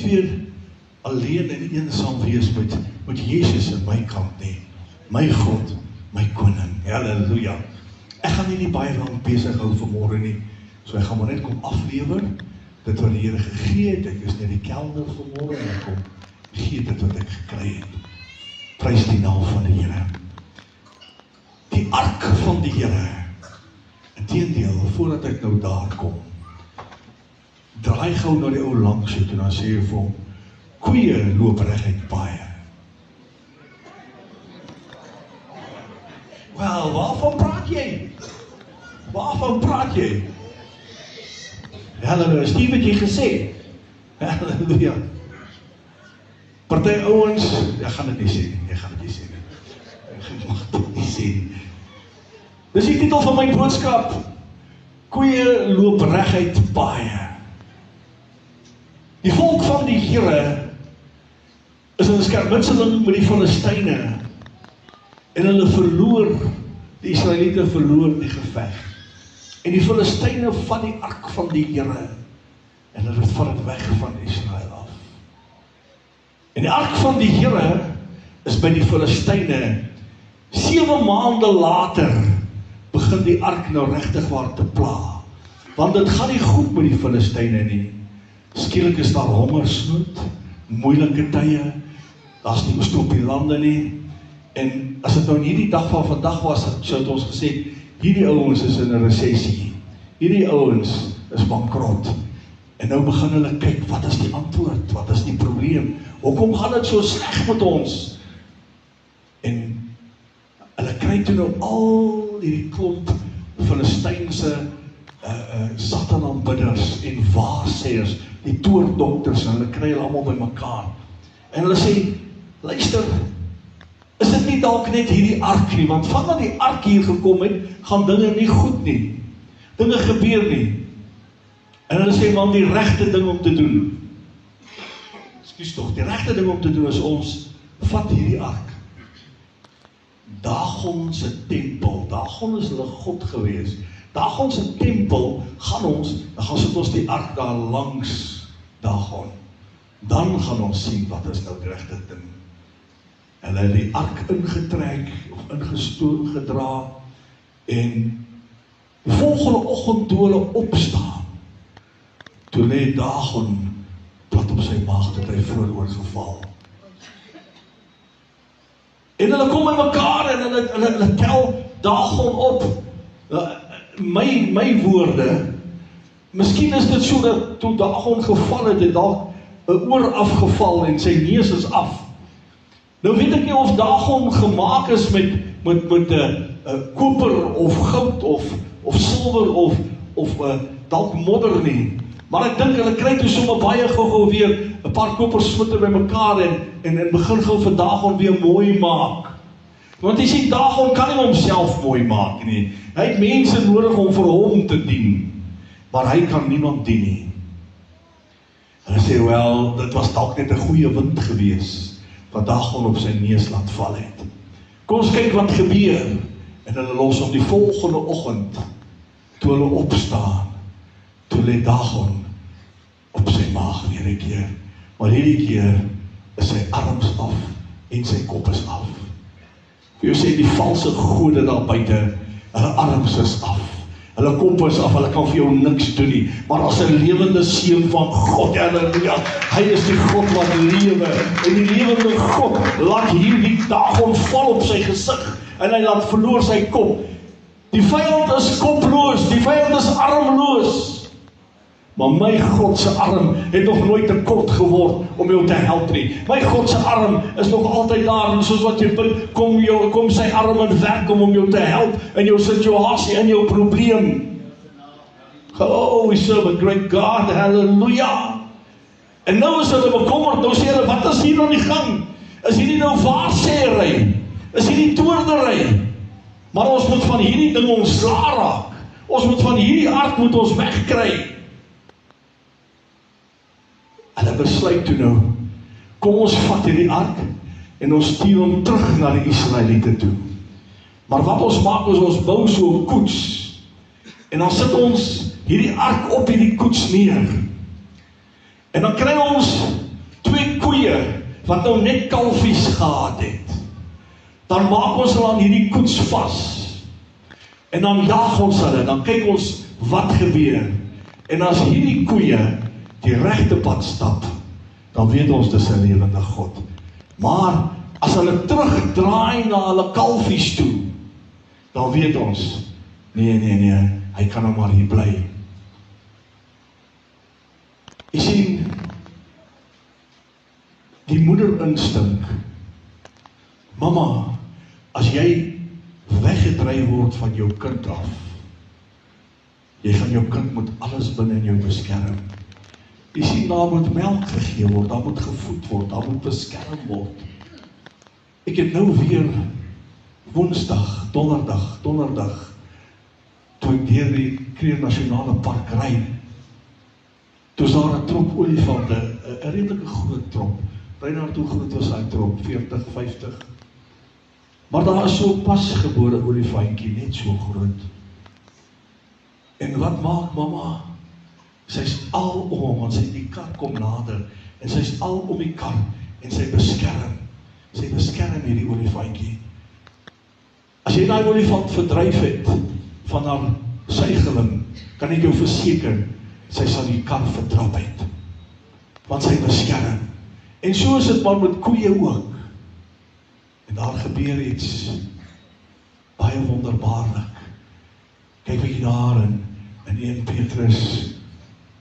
weer alleen en eensaam wees met Jesus in my kant nie. My God, my koning. Halleluja. Ek gaan nie baie lang besig hou vanmôre nie. So ek gaan maar net kom aflewer dit wat die Here gegee het. Ek is net die kelder vanmôre en ek kom gee dit wat ek gekry het. Prys die naam van die Here. Die ark van die Here. Inteendeel, voordat ek nou daar kom, draai gou na die ou langs toe en dan sê jy vir hom, koeie loop reguit paaie. Wel, waarvan praat jy? Waarvan praat jy? Halleluja, Steve het jy gesê. Halleluja. Party ouens, ek gaan dit nie sê nie, ek mag dit nie sê nie. Dis die titel van my boodskap. Koeie loop reguit paaie. Die volk van die Here is in skermutseling met die Filistyne en hulle verloor, die Israeliete verloor die geveg. En die Filistyne vat die ark van die Here en hulle vat dit weg van Israel af. En die ark van die Here is by die Filistyne. 7 maande later begin die ark nou regtig waar te pla. Want dit gaan nie goed met die Filistyne nie. Skielik is daar hongersnood, moeilike tye, daar's nie kos op die lande nie. En as dit nou in hierdie dag van vandag was, sou het ons gesê, hierdie ouens is in 'n resessie. Hierdie ouens is bankrot. En nou begin hulle kyk, wat is die antwoord? Wat is die probleem? Hoekom gaan dit so sleg met ons? En hulle kry toe nou al hierdie klomp Filistynse Satan-aanbidders en waarsêers, die toordokters, en hulle kry hulle almal by mekaar. En hulle sê, luister, is dit nie dalk net hierdie ark nie, want vandat die ark hier gekom het, gaan dinge nie goed nie. Dinge gebeur nie. En hulle sê, man, die regte ding om te doen. Ekskuus tog, die regte ding om te doen is ons vat hierdie ark. Dagon se tempel, Dagon is hulle God gewees. Dagon se tempel dan gaan sit ons die ark daar langs Dagon. Dan gaan ons sien wat is nou die regte ding. Hulle het die ark ingetrek of ingestoor gedra en die volgende oggend toe hulle opstaan, toe lê Dagon plat op sy maag tot hy vooroor geval. En hulle kom by mekaar en hulle tel Dagon op. My woorde, miskien is dit so dat toe Dagon geval het, het dalk 'n oor afgeval en sy neus is af. Nou weet ek nie of Dagon gemaak is met koper of goud of silwer of dalk modder nie. Maar ek dink hulle kry toe sommer baie gou weer 'n paar kopersmitte by mekaar en begin gou vir Dagon weer mooi maak. Want jy sien, Dagon kan nie homself mooi maak nie. Hy het mense nodig om vir hom te dien. Maar hy kan niemand dien nie. Hulle sê, wel, dit was dalk net 'n goeie wind gewees, wat Dagon op sy neus laat val het. Kom ons kyk wat gebeur. En hulle los om die volgende oggend, toe hulle opstaan, toe lê Dagon op sy maag weer 'n keer. Maar hierdie keer is sy arms af en sy kop is af. Jy sê die valse gode daar buite, hulle arms is af, hulle kop is af, hulle kan vir jou niks doen nie. Maar as 'n lewende seun van God, halleluja, hy is die God wat lewe. En die lewende God laat hierdie Dagon val op sy gesig en hy laat verloor sy kop. Die vyand is koploos, die vyand is armloos. Maar my God se arm het nog nooit te kort geword om jou te help nie. My God se arm is nog altyd daar, en soos wat jy bid, kom sy arm in werk om jou te help in jou situasie, in jou probleem. Oh, we serve a great God, hallelujah. En nou is hulle bekommerd, nou sê hulle, wat is hier aan die gang? Is hierdie nou waarsêery? Is hierdie toordery? Maar ons moet van hierdie ding ontslae raak. Ons moet van hierdie ark moet ons wegkry. Hulle besluit toe nou, kom ons vat hierdie ark en ons stuur hom terug na die Israeliete toe. Maar wat ons maak is ons bou so 'n koets. En dan sit ons hierdie ark op hierdie koets neer. En dan kry ons koeie, wat nou net kalfies gehad het, dan maak ons hulle aan hierdie koets vas, en dan jaag ons hulle, dan kyk ons wat gebeur, en as hierdie koeie die regte pad stap, dan weet ons dis 'n lewende God. Maar as hulle terugdraai na hulle kalfies toe, dan weet ons, nee, hy kan nou maar hier bly. Jy sien, die moederinstink, mamma, as jy weggedryf word van jou kind af, jy gaan jou kind met alles binne in jou beskerm. Jy sien, daar moet melk gegee word, daar moet gevoed word, daar moet beskerm word. Ek het nou weer Woensdag, donderdag, toe ek deur die Kruger Nasionale Park ry, toe is daar 'n trop olifante, 'n redelike groot trop. Reinhard, hoe groot was hy trop? 40, 50. Maar daar is so 'n pasgebore olifantjie, net so groot. En wat maak mamma? Sy's al om hom, want sy die kar kom nader, en sy's al om die kar, en sy beskerm hierdie olifantjie. As jy daai olifant verdryf het, van haar suigeling, kan ek jou verseker, sy sal die kar vertrap het, want sy beskerm. En so is dit maar met koeie ook. En daar gebeur iets baie wonderbaarlik. Kyk bietjie daar in 1 Petrus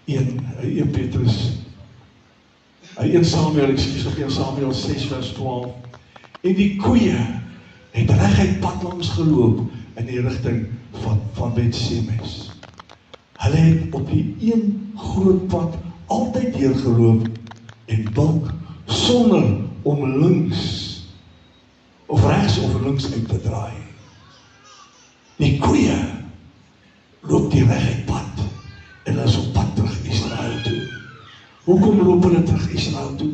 1 Samuel 6 vers 12. En die koeie het reguit pad langs geloop in die rigting van Bet-Semes. Hulle het op die een groot pad altyd deurgeloop en bulk sonder om links of regs of links uit te draai. Die koeie loop die reguit pad en hulle is op pad terug Israel toe. Hoekom loop hulle terug Israel toe?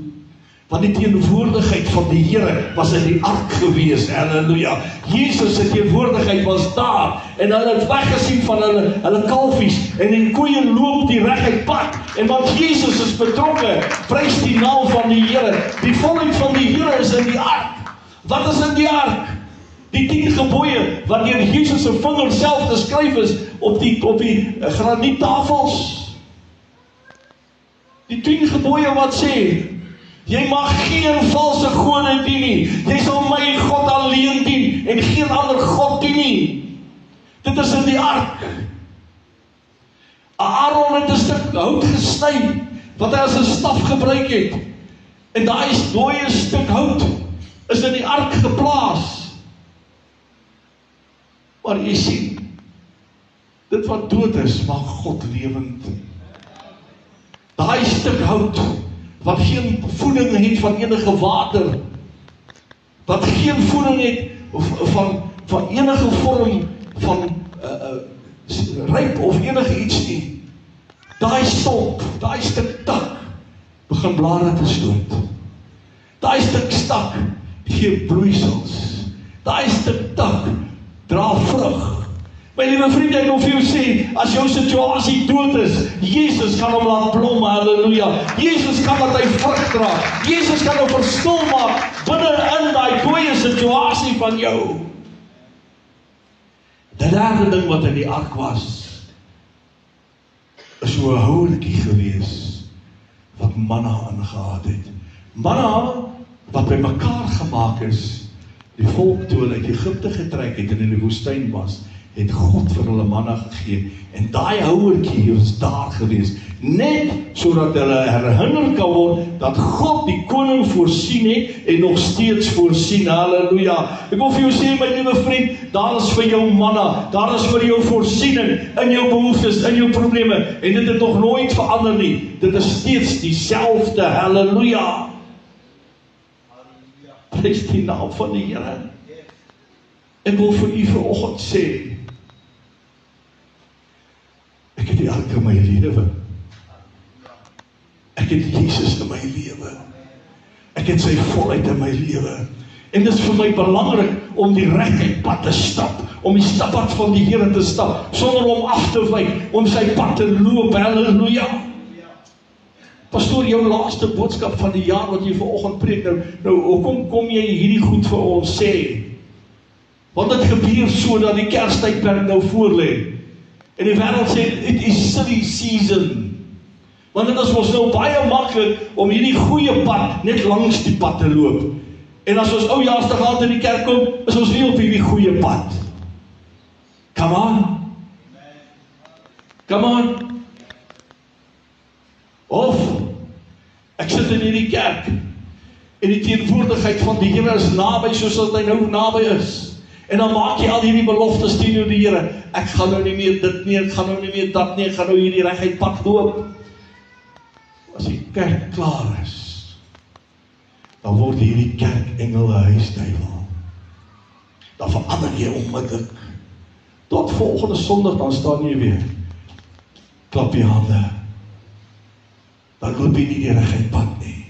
Want die teenwoordigheid van die Here was in die ark gewees, halleluja. Jesus se teenwoordigheid was daar, en hulle het weggesien van hulle kalfies, en die koeie loop die reguit pad, en want Jesus is betrokke, prys die naam van die Here. Die volheid van die Here is in die ark. Wat is in die ark? Die 10 gebooie, wat deur Jesus se vinger self geskryf is, op die graniettafels. Die 10 gebooie wat sê, jy mag geen valse gode dien nie. Jy sal my God alleen dien en geen ander God dien nie. Dit is in die ark. Aaron het 'n stuk hout gesny wat hy as 'n staf gebruik het. En daai dooie stuk hout is in die ark geplaas. Maar jy sien, dit wat dood is, maak God lewend. Daai stuk hout wat geen voeding het van enige water, wat geen voeding het van enige vorm van ryp of enige iets nie. Daai stomp, daai stuk tak, begin blare te stoot. Daai stuk stak gee bloeisels. Daai stuk tak dra vrug. My liewe vriende, ek wil vir jou sê, as jou situasie dood is, Jesus kan hom laat blom, halleluja. Jesus kan dat hy vrug dra. Jesus kan hom verskil maak binne in daai dooie situasie van jou. Die derde ding wat in die ark was, is so 'n houertjie gewees, wat manna ingehad het. Manna, wat by mekaar gemaak is, die volk toe hulle uit Egipte getrek het en in die woestyn was, het God vir hulle manna gegee, en daai houertjie is daar gewees, net sodat hulle herinner kan word, dat God die koning voorsien het, en nog steeds voorsien, halleluja. Ek wil vir jou sê, my liewe vriend, daar is vir jou manna, daar is vir jou voorsiening, in jou behoeftes, in jou probleme, en dit het nog nooit verander nie, dit is steeds dieselfde, halleluja. Prys die naam van die Here. Ek wil vir u vanoggend sê, ek het die ark in my lewe. Ek het Jesus in my lewe. Ek het sy volheid in my lewe. En dit is vir my belangrik om die regte pad te stap, om die stappad van die Here te stap, sonder om af te wyk, om sy pad te loop, halleluja. Pastoor, jou laaste boodskap van die jaar wat jy vanoggend preek, nou hoekom kom jy hierdie goed vir ons sê? Want dit gebeur so dat die Kerstydperk nou voorlê. En die wêreld sê, it is silly season. Want dit is ons nou baie maklik om hierdie goeie pad net langs die pad te loop. En as ons oujaarsdag in die kerk kom, is ons nie op hierdie goeie pad. Come on. Come on. Of, ek sit in hierdie kerk, en die teenwoordigheid van die Here is naby, soos dat hy nou naby is. En dan maak jy al hierdie beloftes teenoor die Here. Ek gaan nou nie meer dit nie, ek gaan nou nie meer dat nie, ek gaan nou hierdie reguit pad loop. As die kerk klaar is, dan word hierdie kerk engele huisduiwel. Dan verander jy onmiddellik. Tot volgende Sondag, dan staan jy weer. Klap jy hande. Dan loop jy nie die reguit pad nie.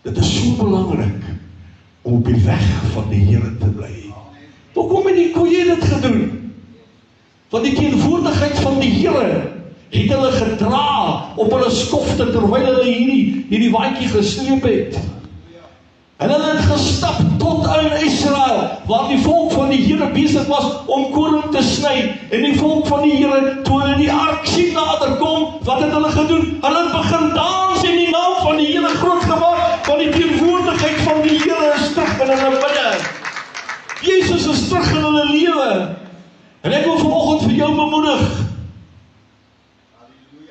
Dit is so belangrik om op die weg van die Here te bly. Hoekom het die koeie dit gedoen? Want die teenwoordigheid van die Here het hulle gedra op hulle skofte terwyl hulle hierdie waadjie gesleep het. En hulle het gestap tot in Israel, waar die volk van die Here besig was om koring te sny. En die volk van die Here, toe hulle die ark sien nader kom, wat het hulle gedoen? Hulle het begin dans en die naam van die Here groot gemaak, want die teenwoordigheid van die Here is terug in hulle binne. Jesus is terug in hulle lewe. En ek wil vanoggend vir jou bemoedig.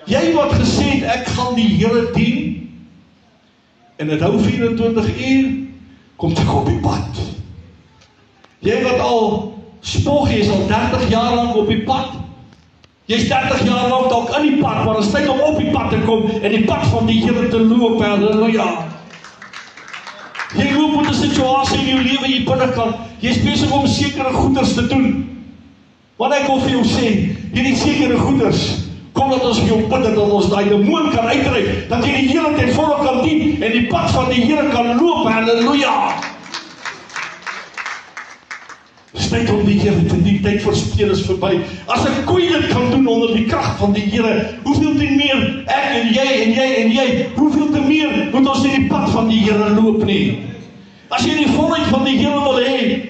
Jy wat gesê het, ek gaan die Here dien, en dit hou 24 uur, kom terug op die pad. Jy wat al spog, jy is al 30 jaar lang op die pad. Jy is 30 jaar lang dalk in die pad, maar het is tyd om op die pad te kom, en die pad van die Here te loop, halleluja. Jy loop met 'n situasie in jou lewe, jy binnekant, jy is besig om sekere goeders te doen. Want ek wil vir jou sê, hierdie sekere goeders, kom dat ons vir jou bid, dat ons daai demoon kan uitdryf, dat jy die hele tyd volle kan dien, en die pad van die Here kan loop, halleluja. Dis tyd om die Here te dien, tyd verspeel is verby. As 'n koei dit kan doen onder die krag van die Here, hoeveel te meer, ek en jy, hoeveel te meer moet ons in die pad van die Here loop nie. As jy die volheid van die Here wil hê,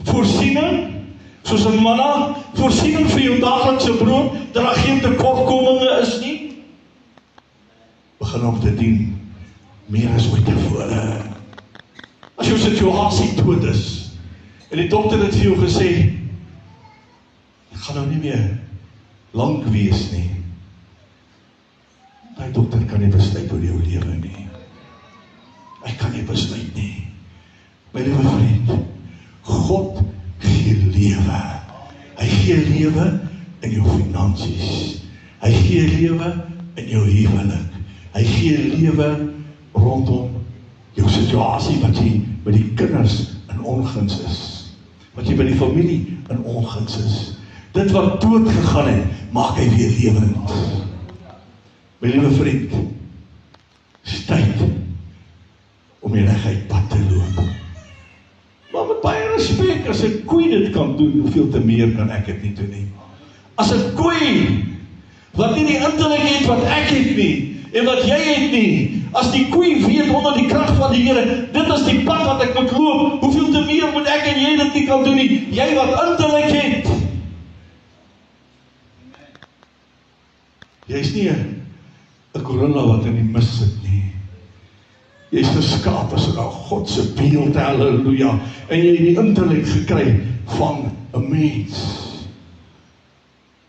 voorsiening, soos 'n manna, voorsiening vir jou daaglikse brood, dat daar geen tekortkominge is nie. Begin om te dien, meer as ooit tevore. As jou situasie dood is, en die dokter het vir jou gesê, ek gaan nou nie meer lank wees nie. Die dokter kan nie besluit oor jou lewe nie. Hy kan nie besluit nie. My liewe vriend, God gee lewe. Hy gee lewe in jou finansies. Hy gee lewe in jou huwelik. Hy gee lewe rondom jou situasie wat jy met die kinders in onguns is. Wat jy by die familie in onguns is. Dit wat dood gegaan het, maak hy weer lewend. My liewe vriend, is tyd om die reguit pad te loop. Maar met baie respek, as 'n koei dit kan doen, hoeveel te meer kan ek dit nie doen nie. As 'n koei, wat nie die intellek het wat ek het nie, en wat jy het nie, as die koei weet onder die krag van die Here, dit is die pad wat ek moet loop, hoeveel te meer moet ek en jy dit nie kan doen nie, jy wat intellek het. Jy is nie 'n gorilla wat in die mis sit nie. Jy is geskaap as 'n God se beeld, halleluja. En jy het die intellek gekry van 'n mens.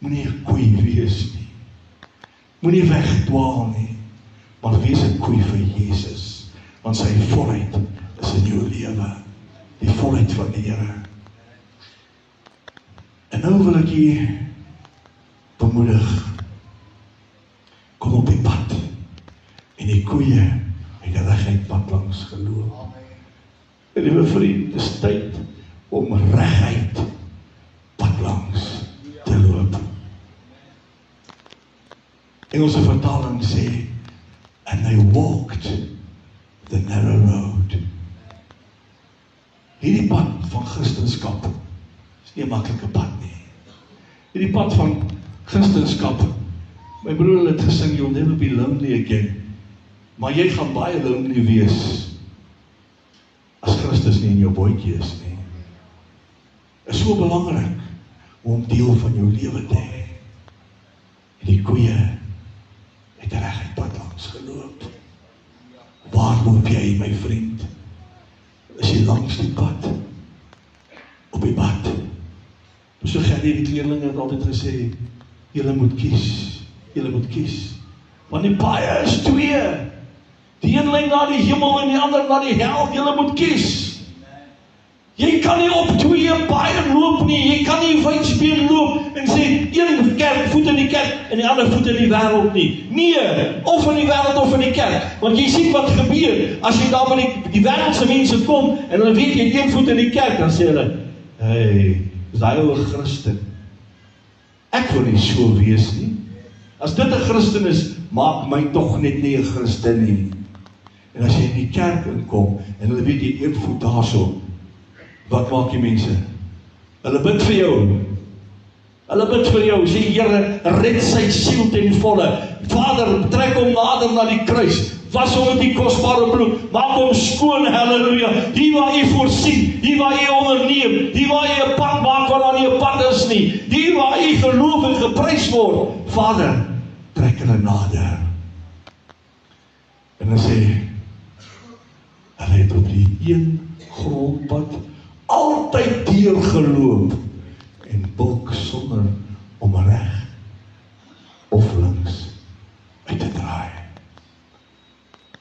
Moenie 'n koei wees nie. Moenie wegdwaal nie. Maar wees 'n koei vir Jesus. Want sy volheid is in jou lewe. Die volheid van die Here. En nou wil ek jy bemoedig. Kom op die pad. En die koeie het die reguit pad langs geloop. En liewe vriend, dit is tyd om reguit pad langs te loop. Engelse vertaling sê, and they walked the narrow road. Hierdie pad van Christendom is nie 'n maklike pad nie. Hierdie pad van Christendom My broer het gesing, you'll never be lonely again. Maar jy gaan baie lonely wees as Christus nie in jou bootjie is nie. Is so belangrik om deel van jou lewe te hê. En die koeie het reguit pad langs geloop. Waar loop jy, my vriend? Is jy langs die pad? Op die pad? So Gerrie, die kleerlinge het altyd gesê, julle moet kies. Julle moet kies. Want die paai is twee. Die een lei na die hemel en die ander na die hel. Julle moet kies. Jy kan nie op twee paaie loop nie. Jy kan nie wynsbeen loop en sê, een kerk, voet in die kerk en die ander voet in die wêreld nie. Nee, of in die wêreld of in die kerk. Want jy sien wat gebeur, as jy daar by die wêreldse mense kom, en hulle weet jy een voet in die kerk, dan sê hulle, hey, is daai ou 'n Christen? Ek wil nie so wees nie. As dit 'n Christen is, maak my tog net nie 'n Christen nie. En as jy in die kerk inkom, en hulle weet jy een voet daarso, wat maak die mense? Hulle bid vir jou. Hulle bid vir jou, sê Here, red sy siel ten volle. Vader, trek hom nader na die kruis. Was hom met die kosbare bloed. Maak hom skoon, halleluja. Die waar jy voorsien, die waar jy onderneem, die waar jy 'n pad maak waar daar nie 'n pad is nie, die waar jy geloof en geprys word. Vader, trek hulle nader. En dan sê, hulle het op die een grondpad altyd deurgeloop en bulk sonder om reg of links uit te draai.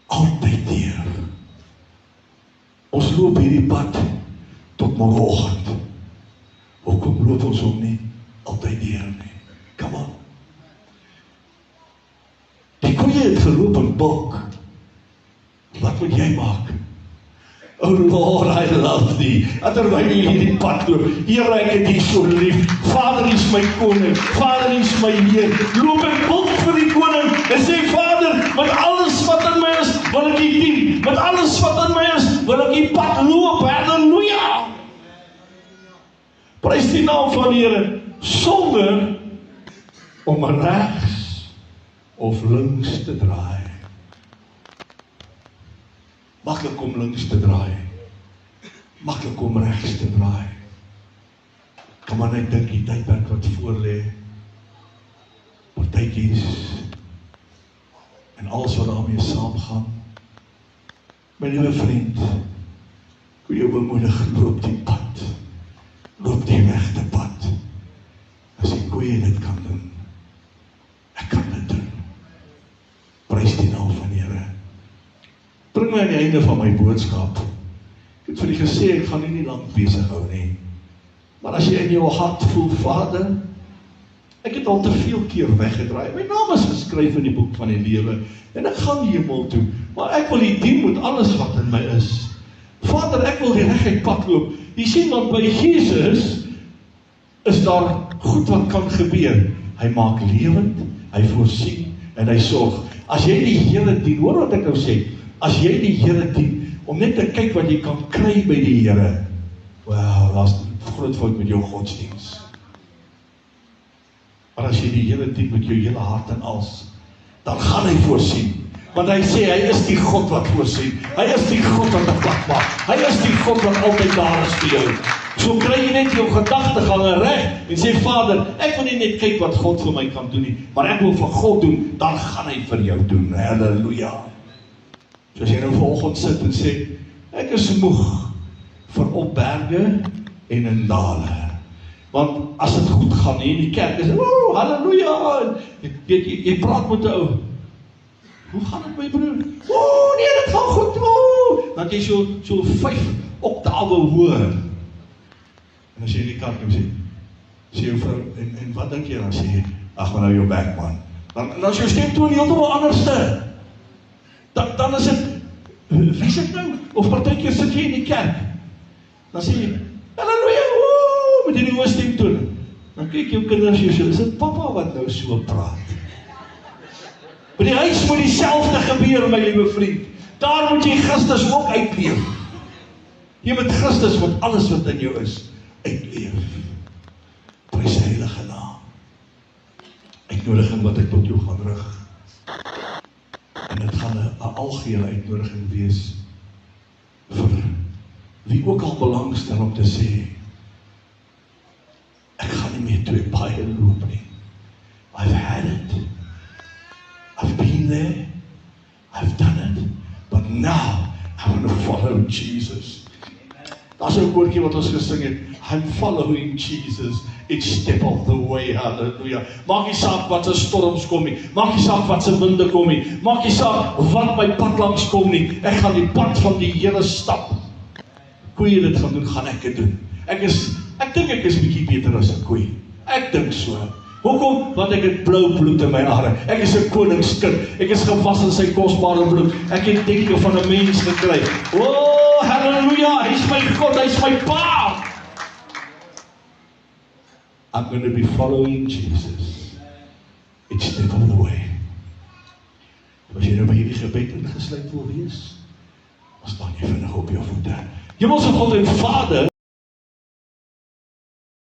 Altyd deur. Ons loop hierdie pad tot môreoggend. Hoekom loop ons hom nie altyd deur nie? Come on. Die koeie het geloop in bulk. Wat moet jy maak? Oh Lord, I love thee. Terwyl jy hierdie pad loop, Here, ek het U so lief. Vader, U is my koning. Vader, U is my Heer. Loop en bulk vir die koning en sê, Vader, met alles wat in my is, wil ek U dien. Met alles wat in my is, wil ek U pad loop. Halleluja. Prys die naam van die Here, sonder om regs of links te draai. Maklik om links te draai. Maklik om regs te draai. Kom maar net dink die tydperk wat voor lê. Partytjies en alles wat daarmee saamgaan. My liewe vriend, hoe jou bemoedig, loop die pad. Loop die regte pad. As die koeie dit kan doen, ek kan dit doen. Prys die naam van die Here. Bring my aan die einde van my boodskap. Ek het vir u gesê, ek gaan nie lank besig hou nie. Maar as jy in jou hart voel, Vader, ek het al te veel keer weggedraai. My naam is geskryf in die boek van die lewe, en ek gaan hemel toe, maar ek wil U dien met alles wat in my is. Vader, ek wil die reguit pad loop. Jy sien, want by Jesus is daar goed wat kan gebeur. Hy maak lewend, hy voorsien, en hy sorg. As jy die Here dien, hoor wat ek nou sê, as jy die Here dien, om net te kyk wat jy kan kry by die Here, wel, daar's 'n groot fout met jou godsdiens. Maar as jy die Here dien met jou hele hart en als, dan gaan hy voorsien. Want hy sê, hy is die God wat voorsien. Hy is die God wat 'n pad maak. Hy is die God wat altyd daar is vir jou. So kry jy net jou gedagtegange reg en sê, Vader, ek wil nie net kyk wat God vir my kan doen nie, maar ek wil vir God doen, dan gaan hy vir jou doen. Halleluja. So as jy nou vanoggend sit en sê, ek is moeg vir op berge en in dale. Want as dit goed gaan in die kerk, is halleluja. Jy praat met 'n ou. Hoe gaan dit my broer? Nee, dit gaan goed. Dan jy so 5 oktawe hoër. En as jy in die kerk kom sê jou vrou, en wat dink jy dan? Sê jy, ag, maar nou jou bek man. Dan is jou stemtoon heeltemal anderste. Dan is dit, wie is dit nou? Of partykeer sit jy in die kerk. Dan sê jy, halleluja, met die nuwe stemtoon. Dan kyk jou kinders jy, is dit papa wat nou so praat? By die huis moet dieselfde gebeur, my liewe vriend. Daar moet jy Christus ook uitleef. Jy moet Christus met alles wat in jou is, uitleef. Prys sy heilige naam. Ek uitnodiging wat ek tot jou gaan rig. En dit gaan 'n algehele uitnodiging wees vir wie ook al belangstel om te sê, ek gaan nie meer 2 paaie loop nie. I've had it. I've been there. I've done it. But now I want to follow Jesus. Daar's 'n woordjie wat ons gesing het. I'm following Jesus each step of the way. Hallelujah. Maak nie saak wat se storms kom nie. Maak nie saak wat se winde kom nie. Maak nie saak wat my pad langs kom nie. Ek gaan die pad van die Here stap. Koeie dit gaan doen, gaan ek dit doen. Ek dink ek is bietjie beter as 'n koei. Ek dink so. Hoekom? Want ek het blou bloed in my are. Ek is 'n koningskind. Ek is gewas in sy kosbare bloed. Ek het denke van 'n mens gekry. Oh, hallelujah, hy's my God, hy's my Pa. I'm going to be following Jesus each step of the way. As jy nou by hierdie gebed ingesluit wil wees, dan staan jy vinnig op jou voete. Hemelse God en Vader,